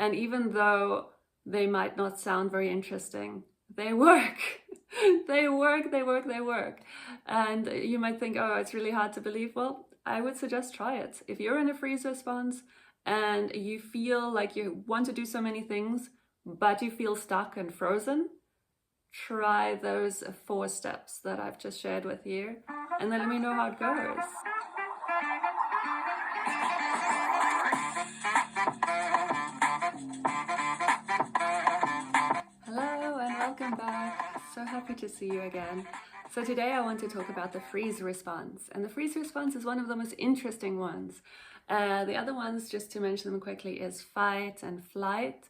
And even though they might not sound very interesting, they work. They work. And you might think, oh, it's really hard to believe. Well, I would suggest try it. If you're in a freeze response and you feel like you want to do so many things, but you feel stuck and frozen, try those 4 steps that I've just shared with you, and then let me know how it goes. Hello and welcome back. So happy to see you again. So today I want to talk about the freeze response, and the freeze response is one of the most interesting ones. The other ones, just to mention them quickly, is fight and flight.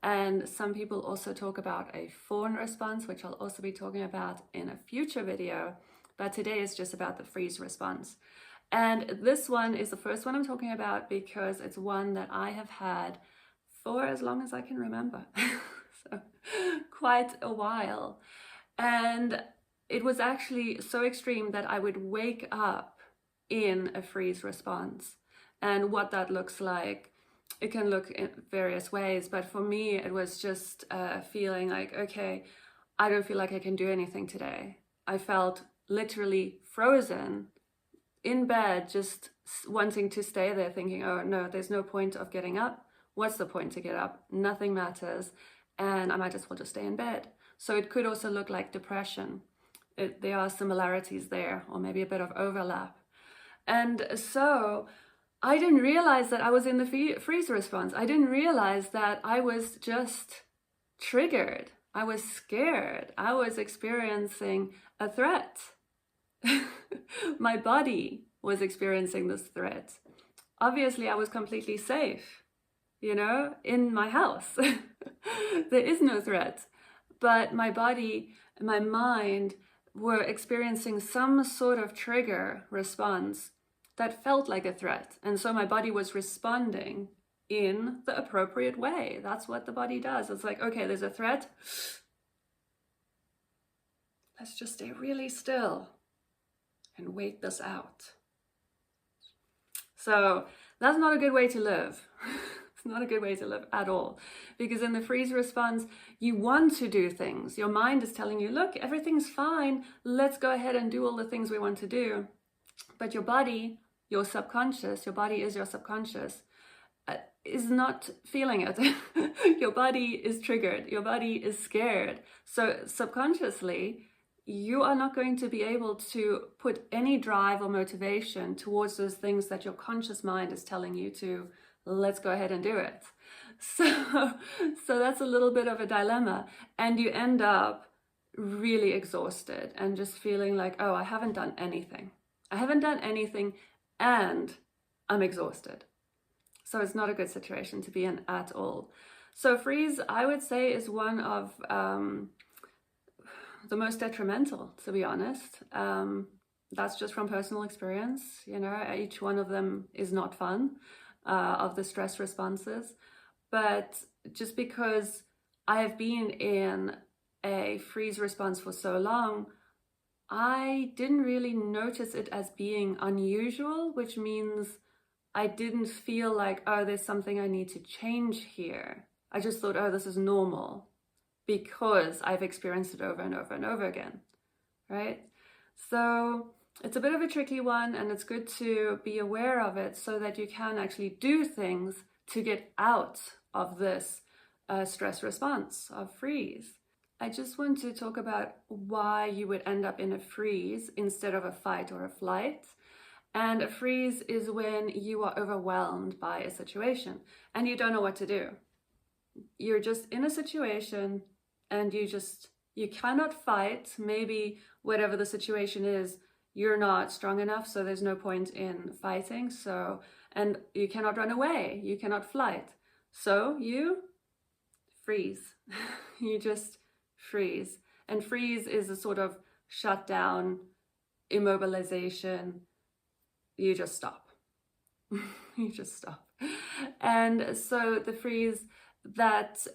And some people also talk about a fawn response, which I'll also be talking about in a future video. But today is just about the freeze response. And this one is the first one I'm talking about because it's one that I have had for as long as I can remember. So quite a while. And it was actually so extreme that I would wake up in a freeze response. And what that looks like, it can look in various ways, but for me, it was just feeling like, okay, I don't feel like I can do anything today. I felt literally frozen in bed, just wanting to stay there, thinking, oh no, there's no point of getting up. What's the point to get up? Nothing matters. And I might as well just stay in bed. So it could also look like depression. There are similarities there, or maybe a bit of overlap. And so I didn't realize that I was in the freeze response. I didn't realize that I was just triggered. I was scared. I was experiencing a threat. My body was experiencing this threat. Obviously, I was completely safe, in my house. There is no threat. But my body and my mind were experiencing some sort of trigger response that felt like a threat. And so my body was responding in the appropriate way. That's what the body does. It's like, okay, there's a threat. Let's just stay really still and wait this out. So that's not a good way to live. It's not a good way to live at all. Because in the freeze response, you want to do things. Your mind is telling you, look, everything's fine. Let's go ahead and do all the things we want to do. But your body, your subconscious, your body is your subconscious, is not feeling it. Your body is triggered. Your body is scared. So subconsciously, you are not going to be able to put any drive or motivation towards those things that your conscious mind is telling you to, let's go ahead and do it. So that's a little bit of a dilemma. And you end up really exhausted and just feeling like, oh, I haven't done anything. I haven't done anything and I'm exhausted. So it's not a good situation to be in at all. So freeze, I would say, is one of the most detrimental, to be honest. That's just from personal experience. Each one of them is not fun, of the stress responses. But just because I have been in a freeze response for so long, I didn't really notice it as being unusual, which means I didn't feel like, oh, there's something I need to change here. I just thought, oh, this is normal because I've experienced it over and over and over again, right? So it's a bit of a tricky one, and it's good to be aware of it so that you can actually do things to get out of this stress response of freeze. I just want to talk about why you would end up in a freeze instead of a fight or a flight. And a freeze is when you are overwhelmed by a situation and you don't know what to do. You're just in a situation and you cannot fight. Maybe whatever the situation is, you're not strong enough, so there's no point in fighting. And you cannot run away, you cannot flight. So you freeze. You just freeze. And freeze is a sort of shutdown, immobilization. You just stop. You just stop. And so the freeze, that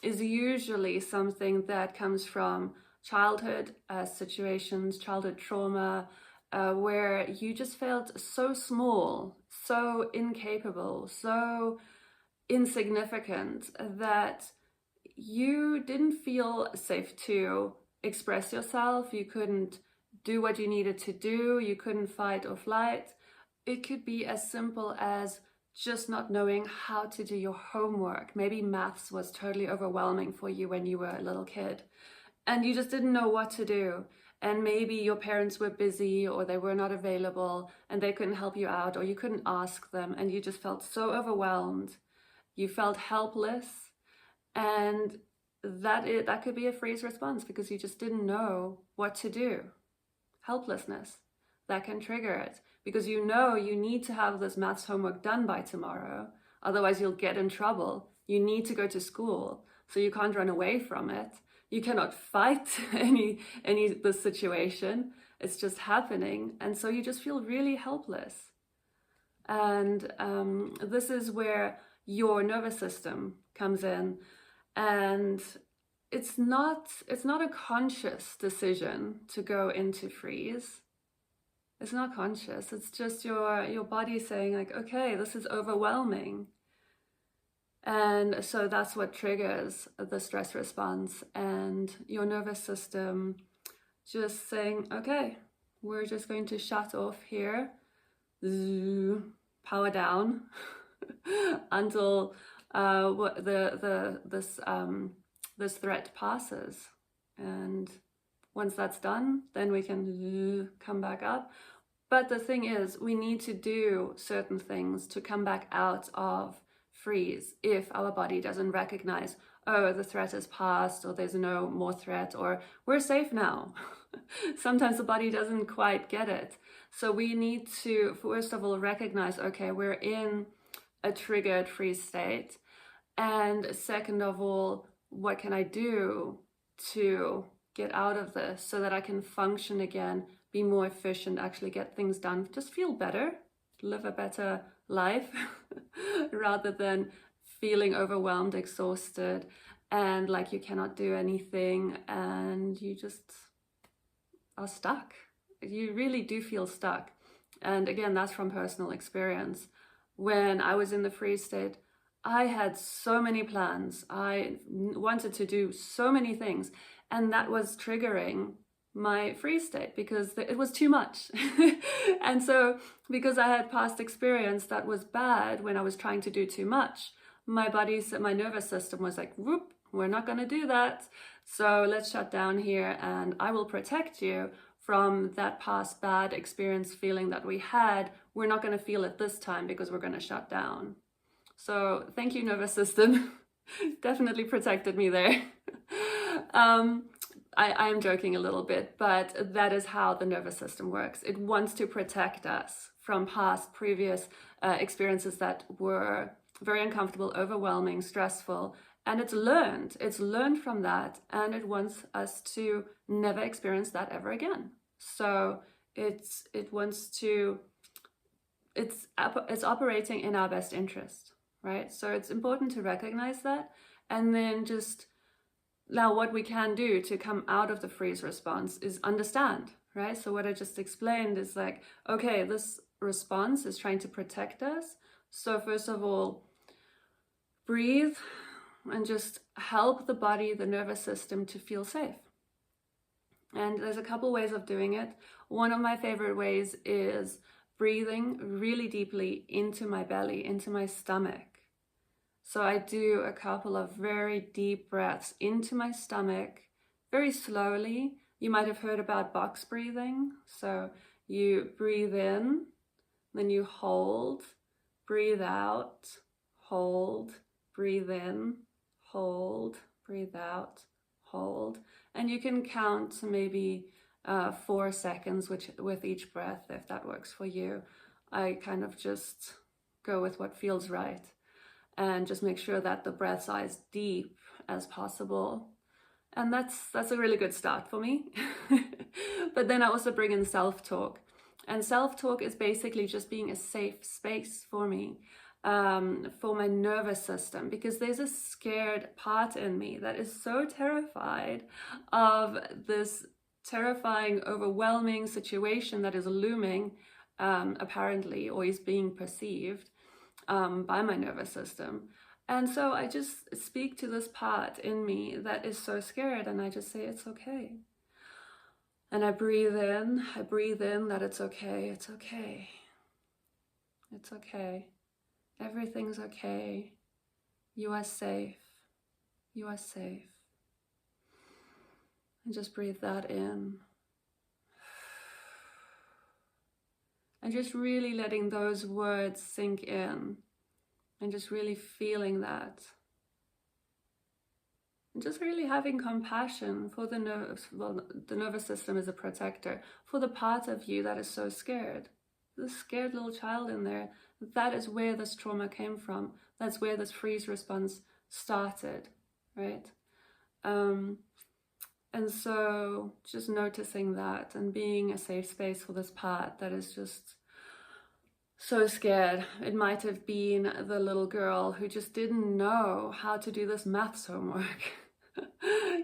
is usually something that comes from childhood situations, childhood trauma, where you just felt so small, so incapable, so insignificant, that you didn't feel safe to express yourself, you couldn't do what you needed to do, you couldn't fight or flight. It could be as simple as just not knowing how to do your homework. Maybe maths was totally overwhelming for you when you were a little kid and you just didn't know what to do. And maybe your parents were busy or they were not available and they couldn't help you out, or you couldn't ask them, and you just felt so overwhelmed. You felt helpless, and that could be a freeze response because you just didn't know what to do. Helplessness, that can trigger it because you know you need to have this maths homework done by tomorrow, otherwise you'll get in trouble. You need to go to school, so you can't run away from it. You cannot fight the situation. It's just happening, and so you just feel really helpless. And this is where your nervous system comes in, and it's not a conscious decision to go into freeze. It's not conscious. It's just your body saying like, okay, this is overwhelming. And so that's what triggers the stress response, and your nervous system just saying, okay, we're just going to shut off here, power down until this threat passes. And once that's done, then we can come back up. But the thing is, we need to do certain things to come back out of freeze if our body doesn't recognize, oh, the threat is past, or there's no more threat, or we're safe now. Sometimes the body doesn't quite get it. So we need to, first of all, recognize, okay, we're in a triggered freeze state. And second of all, what can I do to get out of this so that I can function again, be more efficient, actually get things done, just feel better, live a better life rather than feeling overwhelmed, exhausted, and like you cannot do anything and you just are stuck. You really do feel stuck. And again, that's from personal experience. When I was in the freeze state, I had so many plans. I wanted to do so many things, and that was triggering my freeze state because it was too much. And so because I had past experience that was bad when I was trying to do too much, my nervous system was like, whoop, we're not going to do that. So let's shut down here, and I will protect you from that past bad experience feeling that we had. We're not going to feel it this time because we're going to shut down. So thank you, nervous system. Definitely protected me there. I am joking a little bit, but that is how the nervous system works. It wants to protect us from previous experiences that were very uncomfortable, overwhelming, stressful, and it's learned from that, and it wants us to never experience that ever again. So it's operating in our best interest, right? So it's important to recognize that, and then just now what we can do to come out of the freeze response is understand, right? So what I just explained is like, okay, this response is trying to protect us. So first of all, breathe and just help the body, the nervous system, to feel safe. And there's a couple ways of doing it. One of my favorite ways is breathing really deeply into my belly, into my stomach. So I do a couple of very deep breaths into my stomach, very slowly. You might have heard about box breathing. So you breathe in, then you hold, breathe out, hold, breathe in, hold, breathe out, hold. And you can count maybe 4 seconds with each breath, if that works for you. I kind of just go with what feels right. And just make sure that the breaths are as deep as possible. And that's a really good start for me. But then I also bring in self-talk. And self-talk is basically just being a safe space for me, for my nervous system, because there's a scared part in me that is so terrified of this terrifying, overwhelming situation that is looming, apparently, or is being perceived by my nervous system. And so I just speak to this part in me that is so scared, and I just say, it's okay. And I breathe in that it's okay, it's okay. It's okay. Everything's okay. You are safe. You are safe. And just breathe that in. And just really letting those words sink in. And just really feeling that. And just really having compassion for the nerves. Well, the nervous system is a protector. For the part of you that is so scared. The scared little child in there. That is where this trauma came from. That's where this freeze response started, right? And so just noticing that and being a safe space for this part that is just so scared. It might have been the little girl who just didn't know how to do this maths homework,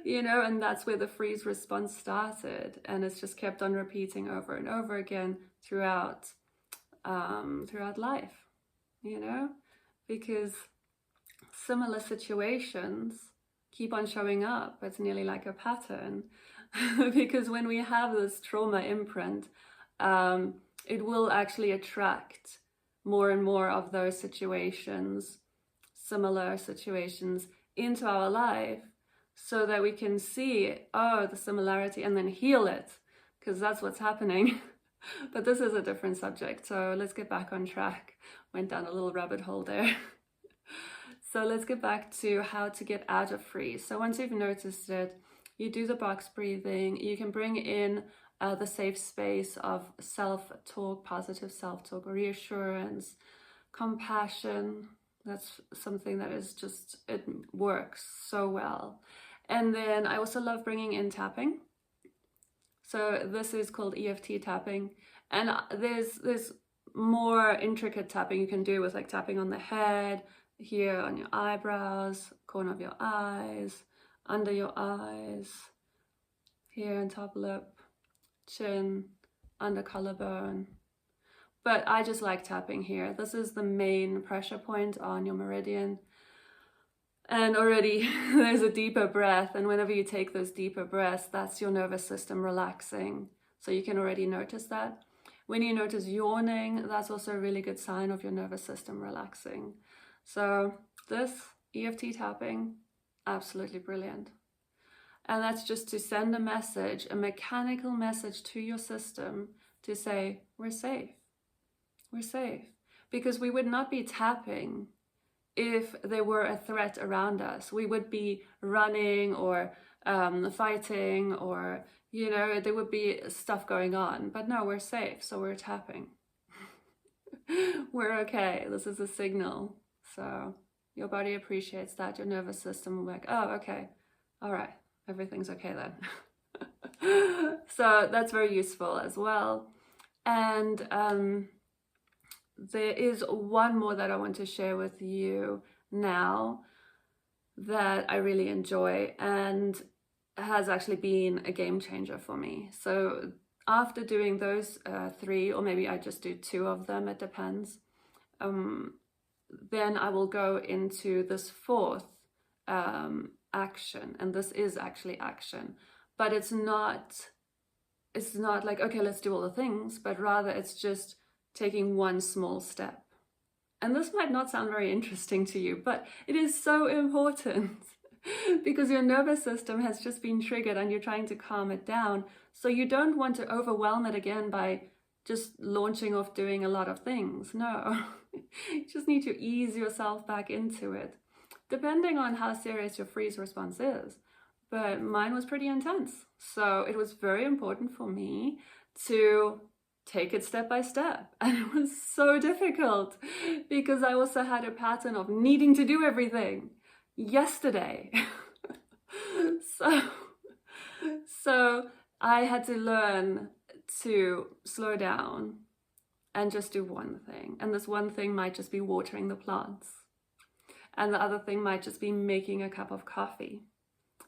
you know, and that's where the freeze response started. And it's just kept on repeating over and over again throughout life, you know, because similar situations keep on showing up. It's nearly like a pattern because when we have this trauma imprint, it will actually attract more and more of those situations, similar situations, into our life so that we can see, oh, the similarity, and then heal it, because that's what's happening. But this is a different subject, so let's get back on track. Went down a little rabbit hole there. So let's get back to how to get out of freeze. So once you've noticed it, you do the box breathing. You can bring in the safe space of self-talk, positive self-talk, reassurance, compassion. That's something that is just, it works so well. And then I also love bringing in tapping. So this is called EFT tapping. And there's more intricate tapping you can do with like tapping on the head, here on your eyebrows, corner of your eyes, under your eyes, here on top lip, chin, under collarbone. But I just like tapping here. This is the main pressure point on your meridian. And already there's a deeper breath. And whenever you take those deeper breaths, that's your nervous system relaxing. So you can already notice that. When you notice yawning, that's also a really good sign of your nervous system relaxing. So this EFT tapping, absolutely brilliant. And that's just to send a message, a mechanical message to your system to say, we're safe. We're safe. Because we would not be tapping if there were a threat around us. We would be running or fighting, or, you know, there would be stuff going on. But no, we're safe, so we're tapping. We're okay. This is a signal. So your body appreciates that. Your nervous system will be like, oh, okay, all right, everything's okay then. So that's very useful as well. And there is one more that I want to share with you now that I really enjoy and has actually been a game changer for me. So after doing those 3, or maybe I just do 2 of them, it depends. Then I will go into this 4th action, and this is actually action, but it's not like, okay, let's do all the things, but rather it's just taking one small step. And this might not sound very interesting to you, but it is so important because your nervous system has just been triggered and you're trying to calm it down. So you don't want to overwhelm it again by just launching off doing a lot of things. No, you just need to ease yourself back into it, depending on how serious your freeze response is. But mine was pretty intense. So it was very important for me to take it step by step. And it was so difficult because I also had a pattern of needing to do everything yesterday. So I had to learn to slow down and just do one thing. And this one thing might just be watering the plants. And the other thing might just be making a cup of coffee.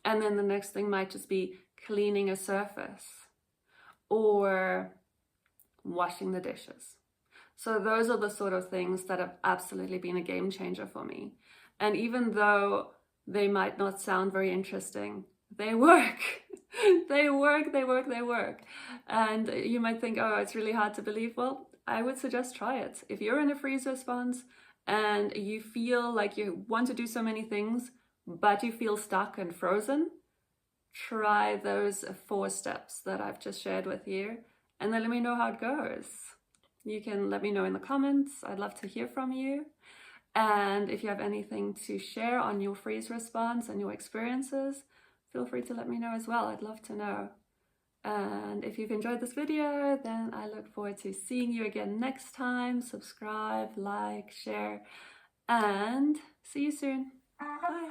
And then the next thing might just be cleaning a surface or washing the dishes. So those are the sort of things that have absolutely been a game changer for me. And even though they might not sound very interesting, they work. They work, they work, they work. And you might think, oh, it's really hard to believe. Well, I would suggest try it. If you're in a freeze response and you feel like you want to do so many things, but you feel stuck and frozen, try those 4 steps that I've just shared with you, and then let me know how it goes. You can let me know in the comments. I'd love to hear from you. And if you have anything to share on your freeze response and your experiences, feel free to let me know as well. I'd love to know. And if you've enjoyed this video, then I look forward to seeing you again next time. Subscribe, like, share, and see you soon. Bye.